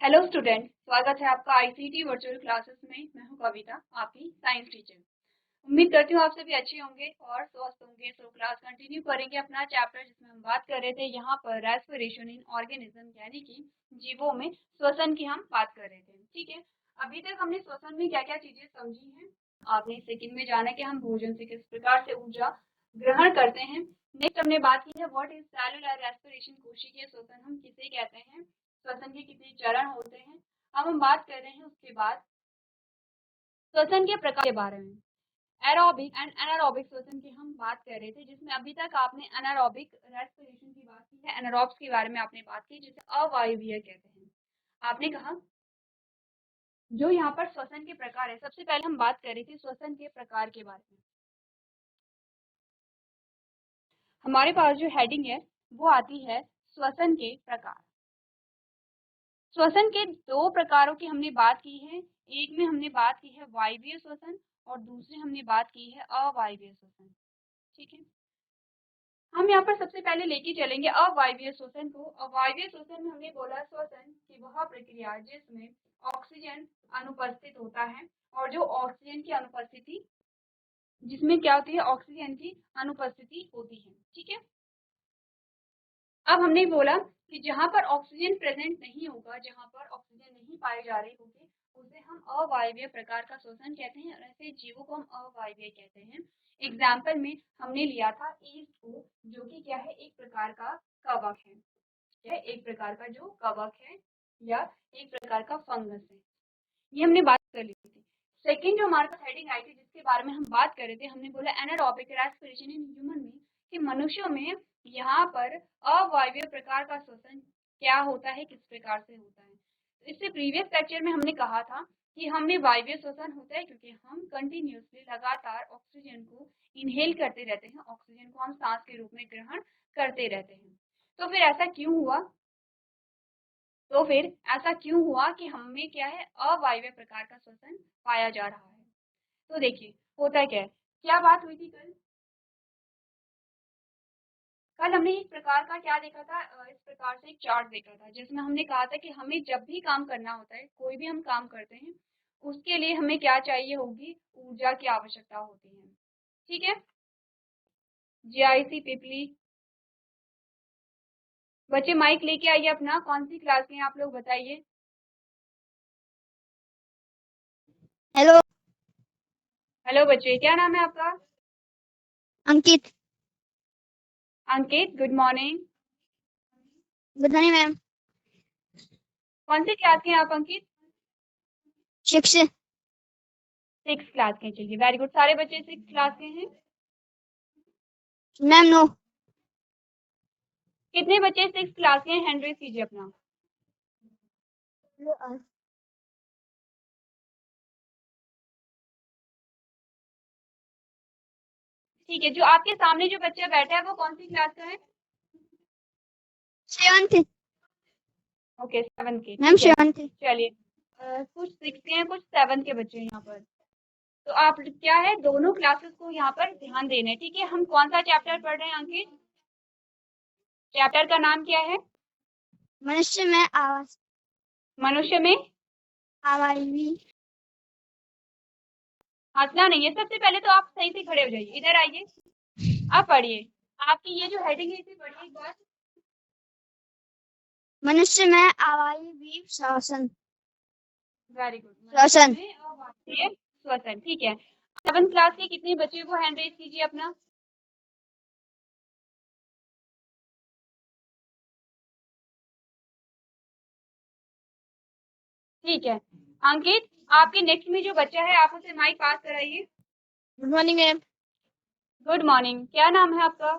Hello student, स्वागत है आपका आईसीटी वर्चुअल क्लासेस में। मैं हूं कविता, आपकी साइंस टीचर। उम्मीद करती हूँ आप सभी अच्छे होंगे और स्वस्थ होंगे। तो क्लास कंटिन्यू करेंगे अपना चैप्टर जिसमें हम बात कर रहे थे यहाँ पर रेस्पिरेशन इन ऑर्गेनिज्म, यानी कि जीवों में श्वसन की हम बात कर रहे थे। ठीक है, अभी तक हमने श्वसन में क्या क्या चीजें समझी हैं। आपने सेकंड में जाना कि हम भोजन से किस प्रकार से ऊर्जा ग्रहण करते हैं। नेक्स्ट हमने बात की है व्हाट इज सेलुलर रेस्पिरेशन, कोशिकीय श्वसन हम किसे कहते हैं, श्वसन के कितने चरण होते हैं। अब हम बात कर रहे हैं उसके बाद श्वसन के प्रकार के बारे में। एरोबिक एंड एनारोबिक श्वसन की हम बात कर रहे थे, जिसमें अभी तक आपने एनारोबिक रेस्पिरेशन की बात की है, एनारोब्स के बारे में आपने बात की जिसे अवायवीय कहते हैं। आपने कहा जो यहाँ पर श्वसन के प्रकार है, सबसे पहले हम बात कर रहे थे श्वसन के प्रकार के बारे में। हमारे पास जो हेडिंग है वो आती है श्वसन के प्रकार। श्वसन के दो प्रकारों की हमने बात की है। एक में हमने बात की है वायवीय श्वसन और दूसरे हमने बात की है अवायवीय श्वसन। ठीक है, हम यहाँ पर सबसे पहले लेके चलेंगे अवायवीय श्वसन को। अवायवीय श्वसन में हमने बोला श्वसन की वह प्रक्रिया जिसमें ऑक्सीजन अनुपस्थित होता है, और जो ऑक्सीजन की अनुपस्थिति, जिसमें क्या होती है, ऑक्सीजन की अनुपस्थिति होती है। ठीक है, अब हमने बोला कि जहां पर ऑक्सीजन प्रेजेंट नहीं होगा, जहां पर ऑक्सीजन नहीं पाई जा रही होगी, उसे हम अवायवीय प्रकार का श्वसन कहते हैं और ऐसे जीवों को हम अवायवीय कहते हैं। एग्जाम्पल में हमने लिया था ईस्ट को, जो कि क्या है, एक प्रकार का कवक है। क्या एक प्रकार का जो कवक है या एक प्रकार का फंगस है, ये हमने बात कर ली थी। सेकेंड जो हमारे पास हेडिंग आई थी जिसके बारे में हम बात कर रहे थे, हमने बोला एनारोबिक रेस्पिरेशन इन ह्यूमन में, कि मनुष्यों में यहाँ पर अवायवीय प्रकार का श्वसन क्या होता है, किस प्रकार से होता है। तो इससे प्रीवियस लेक्चर में हमने कहा था कि हमें वायवीय श्वसन होता है क्योंकि हम कंटिन्यूसली लगातार ऑक्सीजन को इनहेल करते रहते हैं, ऑक्सीजन को हम सांस के रूप में ग्रहण करते रहते हैं। तो फिर ऐसा क्यों हुआ कि हमें क्या है, अवायवीय प्रकार का श्वसन पाया जा रहा है। तो देखिए होता क्या है, क्या बात हुई थी कल हमने इस प्रकार का क्या देखा था, इस प्रकार से एक चार्ट देखा था जिसमें हमने कहा था कि हमें जब भी काम करना होता है, कोई भी हम काम करते हैं, उसके लिए हमें क्या चाहिए होगी, ऊर्जा की आवश्यकता होती है। ठीक है, जीआईसी पिपली बच्चे माइक लेके आइए अपना। कौन सी क्लास के हैं आप लोग, बताइए। हेलो हेलो बच्चे, क्या नाम है आपका? Ankit. Ankit, good morning. Good morning ma'am. कौन सी क्लास के हैं आप अंकित? 6 क्लास के, चलिए वेरी गुड। सारे बच्चे 6 क्लास के हैं? Ma'am no. कितने बच्चे 6 क्लास के हैं, हैंड रेज कीजिए अपना। ठीक है, जो आपके सामने जो बच्चा बैठा है वो कौन सी क्लास का है? 7th ओके, 7 के। मैम, ठीक है, 7th। चलिए कुछ 6 के हैं, कुछ 7 के बच्चे हैं यहाँ पर। तो आप क्या है, दोनों क्लासेस को यहाँ पर ध्यान देना है। ठीक है, हम कौन सा चैप्टर पढ़ रहे हैं अंकित? चैप्टर का नाम क्या है? मनुष्य में आवाज मनुष्य में आवाज़ी। हंसना नहीं है। सबसे पहले तो आप सही से खड़े हो जाइए, इधर आइए, अब पढ़िए। आपकी ये जो हेडिंग है इसे पढ़िए एक बार। मनुष्य में आवाज़ी श्वसन। वेरी गुड, श्वसन। श्वसन। ठीक है, 7 क्लास के कितने बच्चे को हैंड रेज कीजिए अपना। ठीक है, अंकित आपके नेक्स्ट में जो बच्चा है आप उसे माइक पास कराइए। Good morning ma'am. Good morning, क्या नाम है आपका?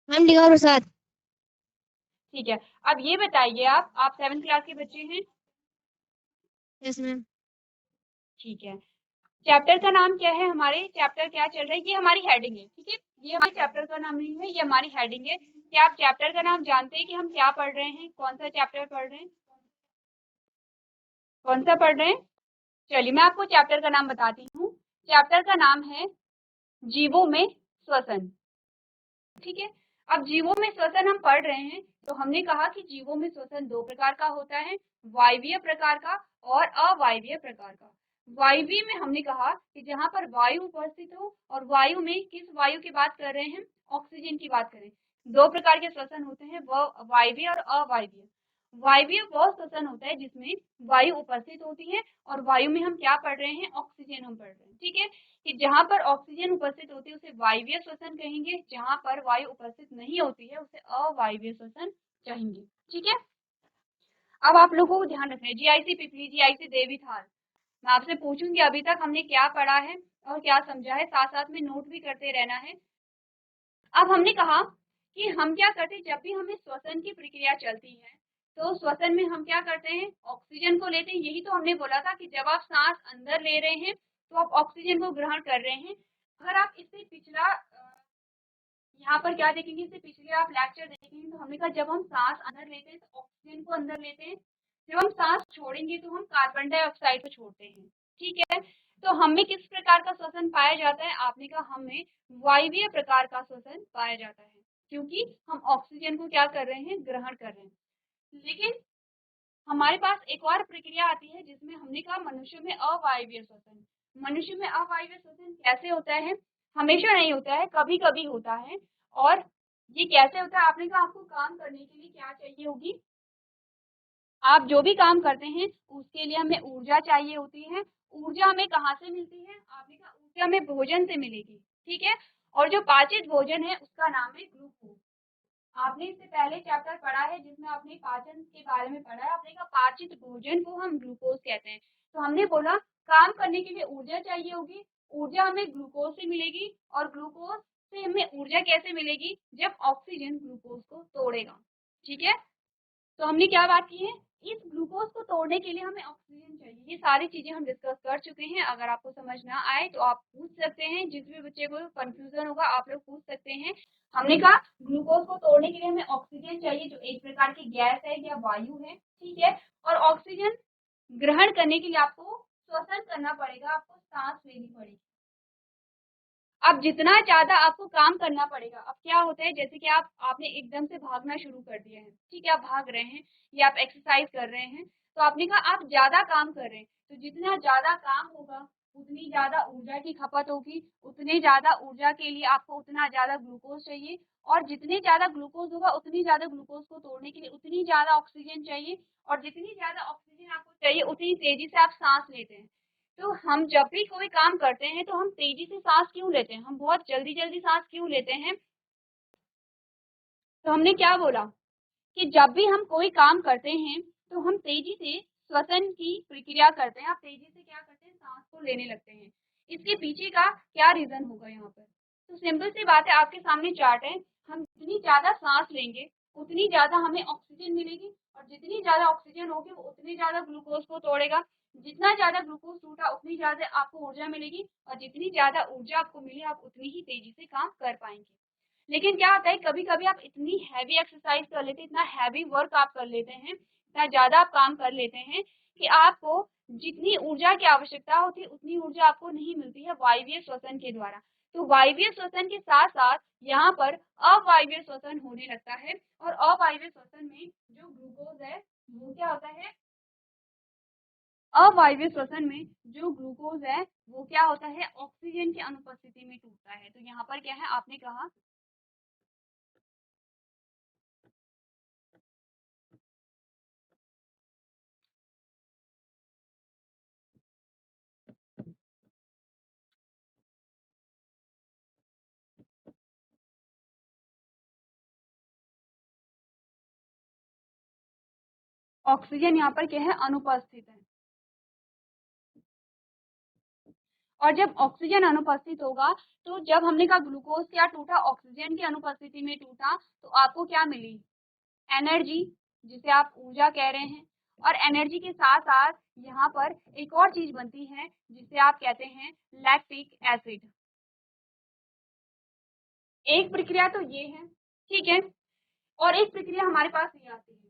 मैम लिखा प्रसाद। ठीक है, अब ये बताइए आप 7 क्लास के बच्चे हैं? Yes ma'am. ठीक है, चैप्टर का नाम क्या है, हमारे चैप्टर क्या चल रहा है, ये हमारी हेडिंग है। ठीक है, ये हमारे चैप्टर का नाम नहीं है, ये हमारी हेडिंग है। क्या आप चैप्टर का नाम जानते हैं कि हम क्या पढ़ रहे हैं, कौन सा चैप्टर पढ़ रहे हैं, कौन सा पढ़ रहे हैं? चलिए मैं आपको चैप्टर का नाम बताती हूँ। चैप्टर का नाम है जीवों में श्वसन। ठीक है, अब जीवों में श्वसन हम पढ़ रहे हैं, तो हमने कहा कि जीवों में श्वसन दो प्रकार का होता है, वायवीय प्रकार का और अवायवीय प्रकार का। वायवीय में हमने कहा कि जहां पर वायु उपस्थित हो, और वायु में किस वायु की बात कर रहे हैं, ऑक्सीजन की बात करें। दो प्रकार के श्वसन होते हैं, वह वायवीय और अवायवीय। वायवीय वह श्वसन होता है जिसमें वायु उपस्थित होती है, और वायु में हम क्या पढ़ रहे हैं, ऑक्सीजन हम पढ़ रहे हैं। ठीक है, कि जहां पर ऑक्सीजन उपस्थित होती है उसे वायवीय श्वसन कहेंगे, जहां पर वायु उपस्थित नहीं होती है उसे अवायवीय श्वसन कहेंगे। ठीक है, अब आप लोगों को ध्यान रखना है, जीआईसी पिपली, जीआईसी देवी थाल। मैं आपसे पूछूंगी अभी तक हमने क्या पढ़ा है और क्या समझा है, साथ साथ में नोट भी करते रहना है। अब हमने कहा कि हम क्या करते हैं, जब भी हमें श्वसन की प्रक्रिया चलती है तो श्वसन में हम क्या करते हैं, ऑक्सीजन को लेते हैं। यही तो हमने बोला था कि जब आप सांस अंदर ले रहे हैं तो आप ऑक्सीजन को ग्रहण कर रहे हैं। अगर आप इससे पिछला यहाँ पर क्या देखेंगे, इससे पिछले आप लेक्चर देखेंगे तो हमने कहा जब हम सांस अंदर लेते हैं तो ऑक्सीजन को अंदर लेते हैं, जब हम सांस छोड़ेंगे तो हम कार्बन डाइऑक्साइड को छोड़ते हैं। ठीक है, तो हमें किस प्रकार का श्वसन पाया जाता है, आपने कहा हमें वायवीय प्रकार का श्वसन पाया जाता है, क्योंकि हम ऑक्सीजन को क्या कर रहे हैं, ग्रहण कर रहे हैं। लेकिन हमारे पास एक और प्रक्रिया आती है जिसमें हमने कहा मनुष्य में अवायवीय श्वसन। मनुष्य में अवायवीय श्वसन कैसे होता है, हमेशा नहीं होता है, कभी कभी होता है। और ये कैसे होता है, आपने कहा आपको काम करने के लिए क्या चाहिए होगी, आप जो भी काम करते हैं उसके लिए हमें ऊर्जा चाहिए होती है। ऊर्जा हमें कहाँ से मिलती है, आपने कहा ऊर्जा हमें भोजन से मिलेगी। ठीक है, और जो पाचित भोजन है उसका नाम है ग्लूकोज। आपने इससे पहले चैप्टर पढ़ा है जिसमें आपने पाचन के बारे में पढ़ा है, आपने कहा पाचित भोजन को हम ग्लूकोज कहते हैं। तो हमने बोला काम करने के लिए ऊर्जा चाहिए होगी, ऊर्जा हमें ग्लूकोज से मिलेगी, और ग्लूकोज से हमें ऊर्जा कैसे मिलेगी, जब ऑक्सीजन ग्लूकोज को तोड़ेगा। ठीक है, तो हमने क्या बात की है, इस ग्लूकोज को तोड़ने के लिए हमें ऑक्सीजन चाहिए। ये सारी चीजें हम डिस्कस कर चुके हैं, अगर आपको समझ ना आए तो आप पूछ सकते हैं, जिस भी बच्चे को कंफ्यूजन होगा आप लोग पूछ सकते हैं। हमने कहा ग्लूकोज को तोड़ने के लिए हमें ऑक्सीजन चाहिए जो एक प्रकार की गैस है या वायु है। ठीक है, और ऑक्सीजन ग्रहण करने के लिए आपको श्वसन करना पड़ेगा, आपको सांस लेनी पड़ेगी। अब जितना ज्यादा आपको काम करना पड़ेगा, अब क्या होता है, जैसे कि आपने एकदम से भागना शुरू कर दिया है, ठीक है, आप भाग रहे हैं या आप एक्सरसाइज कर रहे हैं, तो आपने कहा आप ज्यादा काम कर रहे हैं, तो जितना ज्यादा काम होगा उतनी ज्यादा ऊर्जा की खपत होगी, उतने ज्यादा ऊर्जा के लिए आपको उतना ज्यादा ग्लूकोज चाहिए, और जितने ज्यादा ग्लूकोज होगा उतनी ज्यादा ग्लूकोज को तोड़ने के लिए उतनी ज्यादा ऑक्सीजन चाहिए, और जितनी ज्यादा ऑक्सीजन आपको चाहिए उतनी तेजी से आप सांस लेते हैं। तो हम जब भी कोई काम करते हैं तो हम तेजी से सांस क्यों लेते हैं, हम बहुत जल्दी जल्दी सांस क्यों लेते हैं, तो हमने क्या बोला कि जब भी हम कोई काम करते हैं तो हम तेजी से श्वसन की प्रक्रिया करते हैं, आप तेजी से क्या करते हैं, सांस को लेने लगते हैं। इसके पीछे का क्या रीजन होगा यहाँ पर, तो सिंपल सी बात है, आपके सामने चार्ट है, हम जितनी ज्यादा सांस लेंगे उतनी ज्यादा हमें ऑक्सीजन मिलेगी, और जितनी ज्यादा ऑक्सीजन होगी वो उतनी ज्यादा ग्लूकोज को तोड़ेगा, जितना ज्यादा ग्लूकोज टूटा उतनी ज्यादा आपको ऊर्जा मिलेगी, और जितनी ज्यादा ऊर्जा आपको मिली आप उतनी ही तेजी से काम कर पाएंगे। लेकिन क्या होता है, कभी कभी आप इतनी हैवी एक्सरसाइज कर लेते हैं, इतना हैवी वर्क आप कर लेते हैं, इतना ज्यादा आप काम कर लेते हैं कि आपको जितनी ऊर्जा की आवश्यकता होती है उतनी ऊर्जा आपको नहीं मिलती है वायवीय श्वसन के द्वारा। तो वायवीय श्वसन के साथ साथ यहाँ पर अवायवीय श्वसन होने लगता है, और अवायवीय श्वसन में जो ग्लूकोज है वो क्या होता है, अवायवीय श्वसन में जो ग्लूकोज है वो क्या होता है, ऑक्सीजन की अनुपस्थिति में टूटता है। तो यहाँ पर क्या है, आपने कहा ऑक्सीजन यहाँ पर क्या है, अनुपस्थित है, और जब ऑक्सीजन अनुपस्थित होगा तो जब हमने कहा ग्लूकोज क्या टूटा, ऑक्सीजन की अनुपस्थिति में टूटा, तो आपको क्या मिली, एनर्जी, जिसे आप ऊर्जा कह रहे हैं। और एनर्जी के साथ साथ यहाँ पर एक और चीज बनती है जिसे आप कहते हैं लैक्टिक एसिड। एक प्रक्रिया तो ये है, ठीक है, और एक प्रक्रिया हमारे पास ये आती है।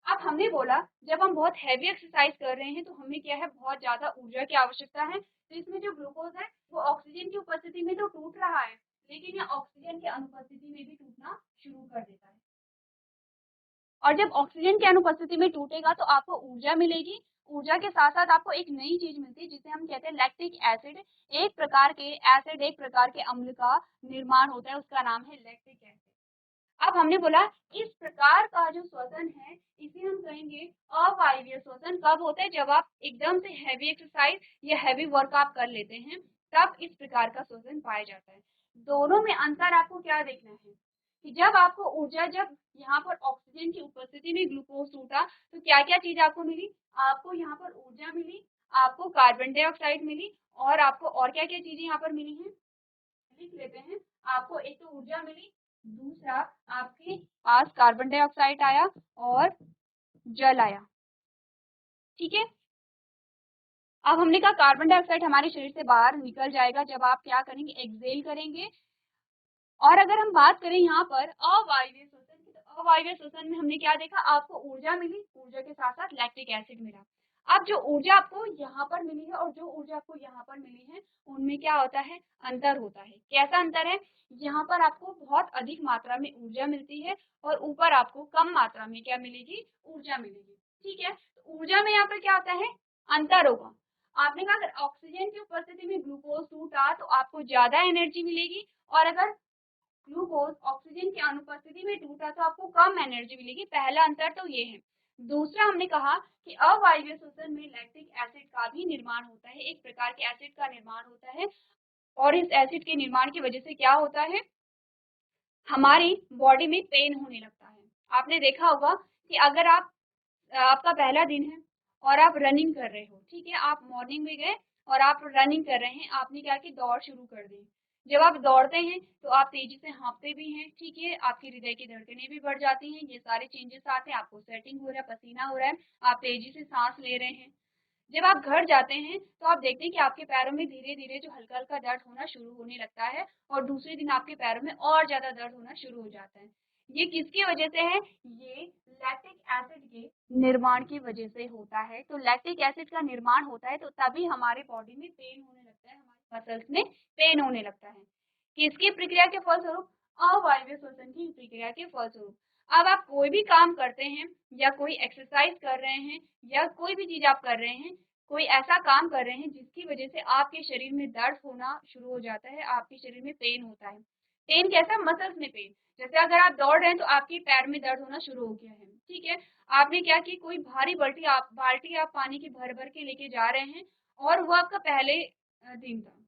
अब हमने बोला जब हम बहुत हैवी एक्सरसाइज कर रहे हैं तो हमें क्या है, बहुत ज्यादा ऊर्जा की आवश्यकता है, तो इसमें जो ग्लूकोज है वो ऑक्सीजन की उपस्थिति में तो टूट रहा है, लेकिन यह ऑक्सीजन की अनुपस्थिति में भी टूटना शुरू कर देता है। और जब ऑक्सीजन की अनुपस्थिति में टूटेगा तो आपको ऊर्जा मिलेगी। ऊर्जा के साथ साथ आपको एक नई चीज मिलती है जिसे हम कहते हैं लैक्टिक एसिड। एक प्रकार के एसिड, एक प्रकार के अम्ल का निर्माण होता है, उसका नाम है लैक्टिक एसिड। अब हमने बोला इस प्रकार का जो श्वसन है इसे हम कहेंगे अवायवीय श्वसन। कब होता है? जब आप एकदम से हैवी एक्सरसाइज या हैवी वर्क आप कर लेते हैं, तब इस प्रकार का श्वसन पाया जाता है। दोनों में अंतर आपको क्या देखना है कि जब आपको ऊर्जा, जब यहाँ पर ऑक्सीजन की उपस्थिति में ग्लूकोज टूटा तो क्या क्या चीज आपको मिली? आपको यहाँ पर ऊर्जा मिली, आपको कार्बन डाइऑक्साइड मिली, और आपको और क्या क्या चीजें यहाँ पर मिली हैं, लिख लेते हैं। आपको एक तो ऊर्जा मिली, दूसरा आपके पास कार्बन डाइऑक्साइड आया और जल आया। ठीक है, अब हमने कहा कार्बन डाइऑक्साइड हमारे शरीर से बाहर निकल जाएगा जब आप क्या करेंगे? एक्सहेल करेंगे। और अगर हम बात करें यहाँ पर अवायवीय श्वसन की, तो अवायवीय श्वसन में हमने क्या देखा? आपको ऊर्जा मिली, ऊर्जा के साथ साथ लैक्टिक एसिड मिला। अब जो ऊर्जा आपको यहाँ पर मिली है और जो ऊर्जा आपको यहाँ पर मिली है, उनमें क्या होता है? अंतर होता है। कैसा अंतर है? यहाँ पर आपको बहुत अधिक मात्रा में ऊर्जा मिलती है और ऊपर आपको कम मात्रा में क्या मिलेगी? ऊर्जा मिलेगी। ठीक है, तो ऊर्जा में यहाँ पर क्या होता है? अंतर होगा। आपने कहा अगर ऑक्सीजन की उपस्थिति में ग्लूकोज टूटा तो आपको ज्यादा एनर्जी मिलेगी, और अगर ग्लूकोज ऑक्सीजन की अनुपस्थिति में टूटा तो आपको कम एनर्जी मिलेगी। पहला अंतर तो ये है। दूसरा हमने कहा कि अवायवीय श्वसन में लैक्टिक एसिड का भी निर्माण होता है, एक प्रकार के एसिड का निर्माण होता है, और इस एसिड के निर्माण की वजह से क्या होता है? हमारी बॉडी में पेन होने लगता है। आपने देखा होगा कि अगर आपका पहला दिन है और आप रनिंग कर रहे हो, ठीक है, आप मॉर्निंग में गए और आप रनिंग कर रहे हैं, आपने क्या कि दौड़ शुरू कर दी। जब आप दौड़ते हैं तो आप तेजी से हाँफते भी हैं, ठीक है, आपकी हृदय की धड़कनें भी बढ़ जाती हैं, ये सारे चेंजेस आते हैं, आपको स्वेटिंग हो रहा है, पसीना हो रहा है, आप तेजी से सांस ले रहे हैं। जब आप घर जाते हैं तो आप देखते हैं कि आपके पैरों में धीरे धीरे जो हल्का हल्का दर्द होना शुरू होने लगता है, और दूसरे दिन आपके पैरों में और ज्यादा दर्द होना शुरू हो जाता है। ये किसकी वजह से है? ये लैक्टिक एसिड के निर्माण की वजह से होता है। तो लैक्टिक एसिड का निर्माण होता है तो तभी हमारे बॉडी में पेन होने लगता है, हमारे मसल्स में पेन होने लगता है। किसकी प्रक्रिया के फलस्वरूप? अवायवीय श्वसन की प्रक्रिया के फलस्वरूप। अब आप कोई भी काम करते हैं या कोई एक्सरसाइज कर रहे हैं या कोई भी चीज आप कर रहे हैं, कोई ऐसा काम कर रहे हैं जिसकी वजह से आपके शरीर में दर्द होना शुरू हो जाता है, आपके शरीर में पेन होता है। पेन कैसा? मसल्स में पेन। जैसे अगर आप दौड़ रहे हैं तो आपके पैर में दर्द होना शुरू हो गया है, ठीक है, आपने क्या की, कोई भारी बाल्टी आप पानी की भर भर के लेके जा रहे हैं, और वो आपका पहले दिन था।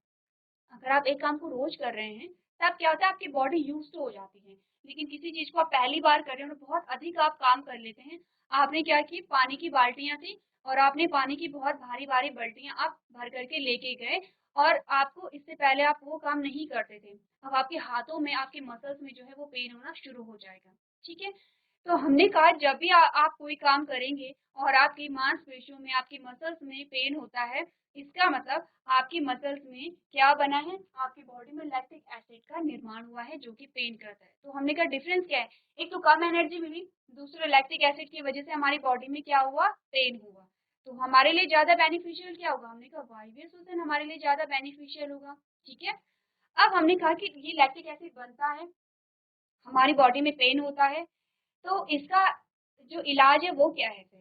अगर आप एक काम को रोज कर रहे हैं तब क्या होता है? आपकी बॉडी यूज टू हो जाती है। लेकिन किसी चीज को आप पहली बार कर रहे हो, बहुत अधिक आप काम कर लेते हैं, आपने क्या की, पानी की बाल्टियां थी और आपने पानी की बहुत भारी भारी बाल्टियां आप भर करके लेके गए, और आपको इससे पहले आप वो काम नहीं करते थे। अब आपके हाथों में, आपके मसल्स में जो है वो पेन होना शुरू हो जाएगा। ठीक है, तो हमने कहा जब भी आप कोई काम करेंगे और आपकी मांसपेशियों में, आपकी मसल्स में पेन होता है, इसका मतलब आपकी मसल्स में क्या बना है? आपकी बॉडी में लैक्टिक एसिड का निर्माण हुआ है जो कि पेन करता है। तो हमने कहा डिफरेंस क्या है? एक तो कम एनर्जी मिली, दूसरा लैक्टिक एसिड की वजह से हमारी बॉडी में क्या हुआ? पेन हुआ। तो हमारे लिए ज्यादा बेनिफिशियल क्या होगा? हमने कहा वायवीय श्वसन हमारे लिए ज्यादा बेनिफिशियल होगा। ठीक है, अब हमने कहा कि ये लैक्टिक एसिड बनता है, हमारी बॉडी में पेन होता है, तो इसका जो इलाज है वो क्या है फिर?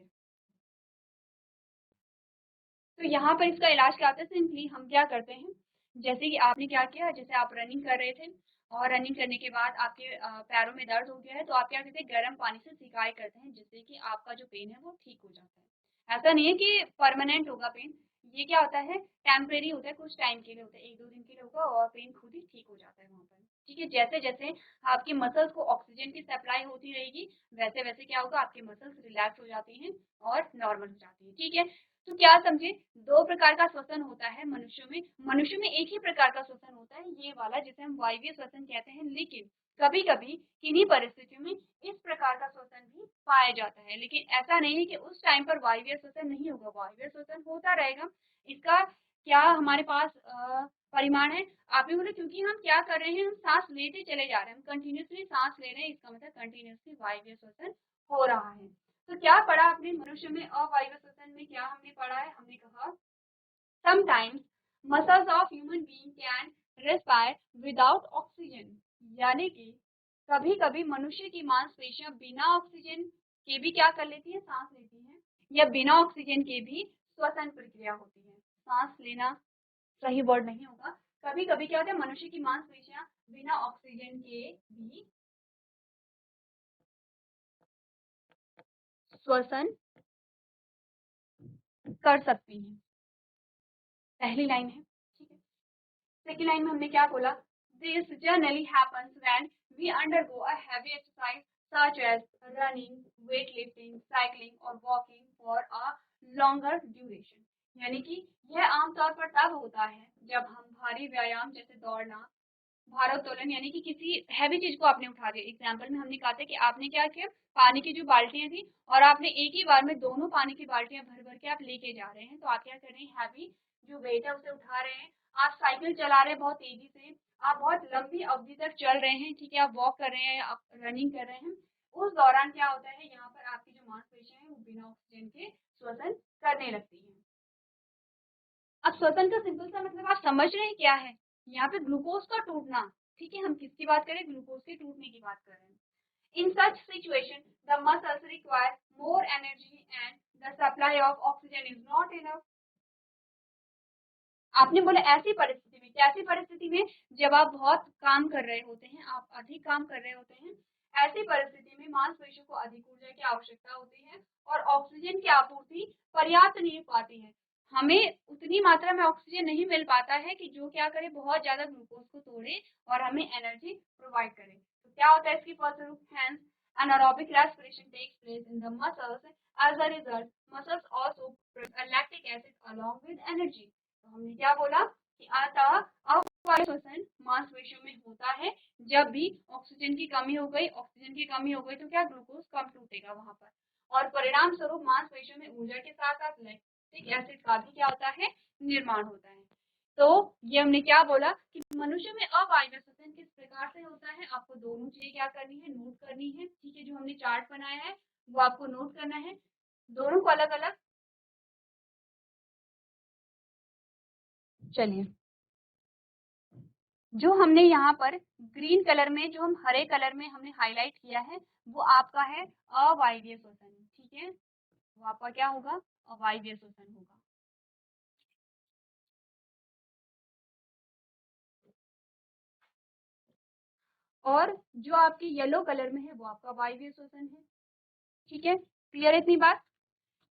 तो यहाँ पर इसका इलाज क्या होता है? सिंपली हम क्या करते हैं, जैसे कि आपने क्या किया, जैसे आप रनिंग कर रहे थे और रनिंग करने के बाद आपके पैरों में दर्द हो गया है, तो आप क्या करते हैं? गर्म पानी से सिकाई करते हैं, जिससे कि आपका जो पेन है वो ठीक हो जाता है। ऐसा नहीं है कि परमानेंट होगा पेन, ये क्या होता है? टेम्परेरी होता है, कुछ टाइम के लिए होता है, एक दो दिन के लिए होगा और पेन खुद ही ठीक हो जाता है वहाँ पर। ठीक है, जैसे जैसे आपकी मसल्स को ऑक्सीजन की सप्लाई होती रहेगी, वैसे वैसे क्या होगा? आपके मसल्स रिलैक्स हो जाती हैं और नॉर्मल हो जाती है। ठीक है, तो क्या समझे? दो प्रकार का श्वसन होता है मनुष्यों में। मनुष्य में एक ही प्रकार का श्वसन होता है, ये वाला जिसे हम वायवीय श्वसन कहते हैं, लेकिन कभी कभी किन्हीं परिस्थितियों में इस प्रकार का श्वसन भी पाया जाता है। लेकिन ऐसा नहीं है कि उस टाइम पर वायवीय श्वसन नहीं होगा, वायवीय श्वसन होता रहेगा। इसका क्या हमारे पास परिमाण है? आप भी बोले, क्योंकि हम क्या कर रहे हैं? हम सांस लेते चले जा रहे हैं, हम कंटिन्यूसली सांस ले रहे हैं, इसका मतलब कंटिन्यूसली वायवीय श्वसन हो रहा है। तो क्या पढ़ा आपने मनुष्य में? अवायवीय श्वसन में क्या हमने पढ़ा है? हमने कहा sometimes muscles of human being can respire without oxygen, यानी कि कभी कभी मनुष्य की मांसपेशियां बिना ऑक्सीजन के भी क्या कर लेती है, सांस लेती हैं, या बिना ऑक्सीजन के भी श्वसन प्रक्रिया होती है। सांस लेना सही वर्ड नहीं होगा, कभी कभी क्या होता है, मनुष्य की मांसपेशियां बिना ऑक्सीजन के भी श्वसन कर सकती हैं। पहली लाइन है, ठीक है। सेकेंड लाइन में हमने क्या बोला, this generally happens when we undergo a heavy exercise such as running, weight lifting, cycling और walking for a longer duration, यानी कि यह आमतौर पर तब होता है जब हम भारी व्यायाम जैसे दौड़ना, भारोत्तोलन, यानी कि किसी हैवी चीज को आपने उठा दिया। एग्जाम्पल में हमने कहा था कि आपने क्या किया, पानी की जो बाल्टियां थी और आपने एक ही बार में दोनों पानी की बाल्टियां भर भर के आप लेके जा रहे हैं, तो आप क्या कर रहे हैं, हैवी जो वेट है उसे उठा रहे हैं। आप साइकिल चला रहे हैं बहुत तेजी से, आप बहुत लंबी अवधि तक चल रहे हैं, ठीक है, आप वॉक कर रहे हैं, आप रनिंग कर रहे हैं, उस दौरान क्या होता है, यहाँ पर आपकी जो मांसपेशियां हैं वो बिना ऑक्सीजन के श्वसन करने लगती है। अब श्वसन का सिंपल सा मतलब आप समझ रहे हैं क्या है, यहाँ पे ग्लूकोज का टूटना, ठीक है, हम किसकी बात करें, ग्लूकोज के टूटने की बात कर रहे हैं। In such situation, the muscles require more energy and the supply of oxygen is not enough. आपने बोला ऐसी परिस्थिति में, कैसी परिस्थिति में, जब आप बहुत काम कर रहे होते हैं, आप अधिक काम कर रहे होते हैं, ऐसी परिस्थिति में मांसपेशियों को अधिक ऊर्जा की आवश्यकता होती है और ऑक्सीजन की आपूर्ति पर्याप्त नहीं हो पाती है। हमें उतनी मात्रा में ऑक्सीजन नहीं मिल पाता है कि जो क्या करे, बहुत ज्यादा ग्लूकोज को तोड़े और हमें एनर्जी प्रोवाइड करे। तो क्या होता है इसकी फलस्वरूप, hence anaerobic respiration takes place in the muscles. As a result, muscles also produce lactic acid along with energy. तो हमने क्या बोला कि अतः अवायवीय श्वसन मांसपेशियों में होता है जब भी ऑक्सीजन की कमी हो गई, ऑक्सीजन की कमी हो गई तो क्या, ग्लूकोज कम टूटेगा वहां पर, और परिणाम स्वरूप मांसपेशियों में ऊर्जा के साथ साथ लैक्टिक एसिड का भी क्या होता है, निर्माण होता है। तो ये हमने क्या बोला कि मनुष्य में अवायवीय श्वसन किस प्रकार से होता है, आपको दोनों चीजें क्या करनी है, नोट करनी है, ठीक है, जो हमने चार्ट बनाया है वो आपको नोट करना है, दोनों को अलग अलग। चलिए, जो हमने यहाँ पर ग्रीन कलर में, जो हम हरे कलर में हमने हाईलाइट किया है, वो आपका है अवायवीय श्वसन, ठीक है, वो आपका क्या होगा, अवायवीय श्वसन होगा। और जो आपकी येलो कलर में है वो आपका वायवीय श्वसन है, ठीक है, क्लियर है इतनी बात।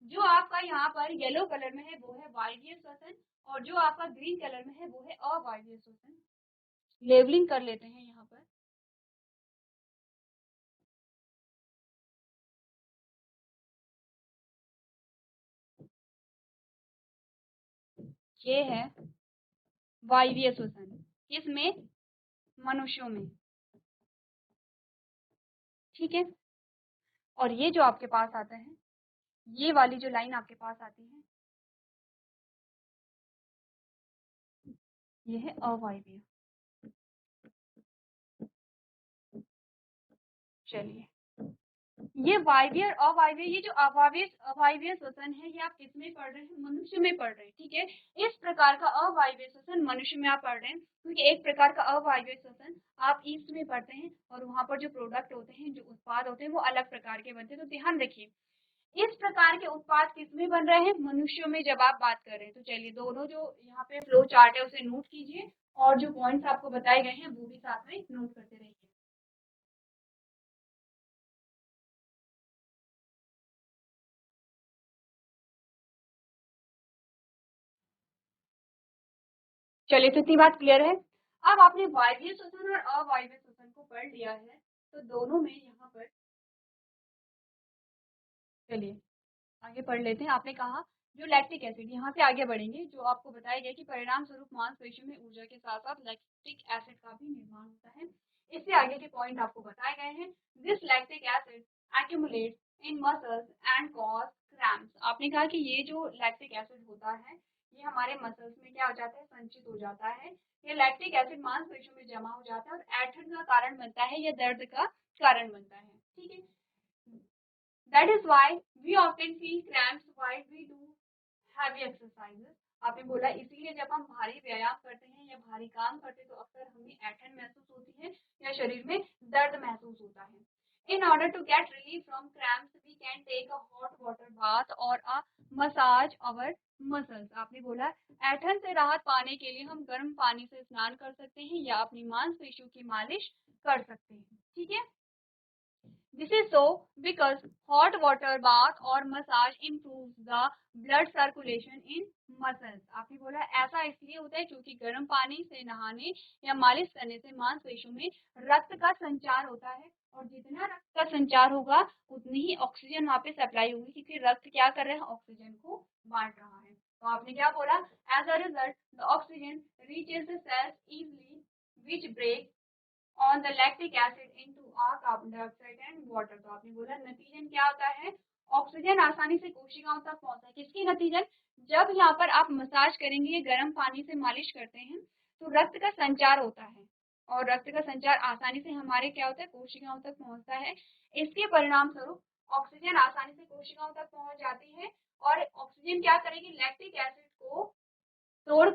जो आपका यहाँ पर येलो कलर में है वो है वायवीय श्वसन, और जो आपका ग्रीन कलर में है वो है अवायवीय श्वसन। लेवलिंग कर लेते हैं यहाँ पर। ये है वायवीय श्वसन, किसमें, मनुष्यों में, ठीक है। और ये जो आपके पास आता है, ये वाली जो लाइन आपके पास आती है, ये है अवायवीय। चलिए, ये वायवीय और अवायवीय, ये जो अवायवीय श्वसन है ये आप किसमें पढ़ रहे हैं, मनुष्य में पढ़ रहे हैं, ठीक है। इस प्रकार का अवायवीय श्वसन मनुष्य में आप पढ़ रहे हैं, क्योंकि एक प्रकार का अवायवीय श्वसन आप ईस्ट में पढ़ते हैं और वहां पर जो प्रोडक्ट होते हैं, जो उत्पाद होते हैं वो अलग प्रकार के बनते हैं। तो ध्यान रखिए, इस प्रकार के उत्पाद किसमें बन रहे हैं, मनुष्यों में जब आप बात कर रहे हैं। तो चलिए, दोनों जो यहाँ पे फ्लो चार्ट है उसे नोट कीजिए, और जो पॉइंट्स आपको बताए गए हैं वो भी साथ में नोट करते रहिए। चलिए, तो इतनी बात क्लियर है। अब आपने वायवीय श्वसन और अवायवीय श्वसन को पढ़ लिया है, तो दोनों में यहाँ पर, चलिए आगे पढ़ लेते हैं। आपने कहा जो लैक्टिक एसिड, यहाँ से आगे बढ़ेंगे, जो आपको बताया गया कि परिणाम स्वरूप मांसपेशियों में ऊर्जा के साथ साथ लैक्टिक एसिड का भी निर्माण होता है। इससे आगे के पॉइंट आपको बताए गए हैं। This lactic acid accumulates in muscles and cause cramps. आपने कहा कि ये जो लैक्टिक एसिड होता है ये हमारे मसल्स में क्या हो जाता है, संचित हो जाता है। ये लैक्टिक एसिड मांसपेशियों में जमा हो जाता है और ऐंठन का कारण बनता है या दर्द का कारण बनता है, ठीक है। That is why we often feel cramps while we do heavy exercises. आपने बोला इसीलिए जब हम भारी व्यायाम करते हैं या भारी काम करते हैं तो अक्सर हमें ऐंठन महसूस होती है या शरीर में दर्द महसूस होता है। In order to get relief from cramps, we can take a hot water bath or a massage our muscles. आपने बोला ऐंठन से राहत पाने के लिए हम गर्म पानी से स्नान कर सकते हैं या अपनी मांसपेशियों की मालिश कर सकते हैं। ठीक है, This is so because hot water bath or massage improves the blood circulation in muscles. आपने बोला ऐसा इसलिए होता है क्योंकि गर्म पानी से नहाने या मालिश करने से मांसपेशियों में रक्त का संचार होता है और जितना रक्त का संचार होगा उतनी ही ऑक्सीजन वहाँ पे सप्लाई होगी क्योंकि रक्त क्या कर रहा है, ऑक्सीजन को बांट रहा है। तो आपने क्या बोला, as a result the oxygen reaches the cells easily which break on the lactic acid into a carbon dioxide and water. तो आपने बोला नतीजन क्या होता है, ऑक्सीजन आसानी से कोशिकाओं तक पहुंचता है। किसकी नतीजन, जब यहाँ पर आप मसाज करेंगे, गर्म पानी से मालिश करते हैं तो रक्त का संचार होता है और रक्त का संचार आसानी से हमारे क्या होता है, कोशिकाओं तक पहुंचता है। इसके परिणाम स्वरूप ऑक्सीजन आसानी से कोशिकाओं तक पहुंच जाती है और ऑक्सीजन क्या करेगी, लैक्टिक एसिड को तोड़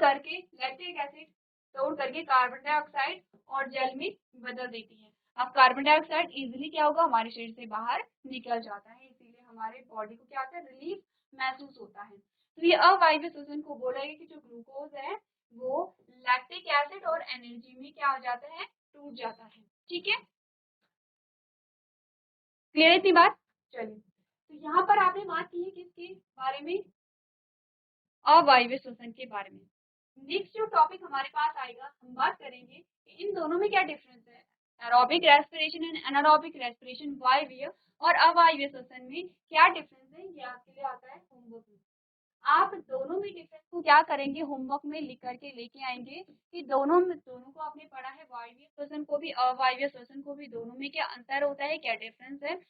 करके कार्बन डाइऑक्साइड और जल में बदल देती है। अब कार्बन डाइऑक्साइड इजीली क्या होगा, हमारे शरीर से बाहर निकल जाता है, इसीलिए हमारे बॉडी को क्या होता है, रिलीफ महसूस होता है। तो ये अवायवीय श्वसन को बोला है कि जो ग्लूकोज है वो लैक्टिक एसिड और एनर्जी में क्या हो जाता है, टूट जाता है। ठीक है, क्लियर इतनी बात। चलिए, तो यहाँ पर आपने बात की है किसके बारे में, अवायवीय श्वसन के बारे में। नेक्स्ट जो टॉपिक हमारे पास आएगा, हम बात करेंगे कि इन दोनों में क्या डिफरेंस है, aerobic respiration and anaerobic respiration, वायवीय और अवायवीय श्वसन में क्या डिफरेंस है, ये आपके लिए आता है होमवर्क में। आप दोनों में डिफरेंस को क्या करेंगे, होमवर्क में लिख करके लेके आएंगे कि दोनों को आपने पढ़ा है, वायवीय श्वसन को भी अवायवीय श्वसन को भी, दोनों में क्या अंतर होता है, क्या डिफरेंस है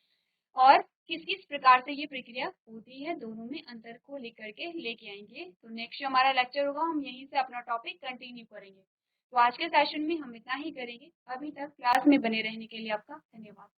और किस किस प्रकार से ये प्रक्रिया होती है, दोनों में अंतर को लेकर के लेके आएंगे। तो नेक्स्ट जो हमारा लेक्चर होगा हम यहीं से अपना टॉपिक कंटिन्यू करेंगे। तो आज के सेशन में हम इतना ही करेंगे। अभी तक क्लास में बने रहने के लिए आपका धन्यवाद।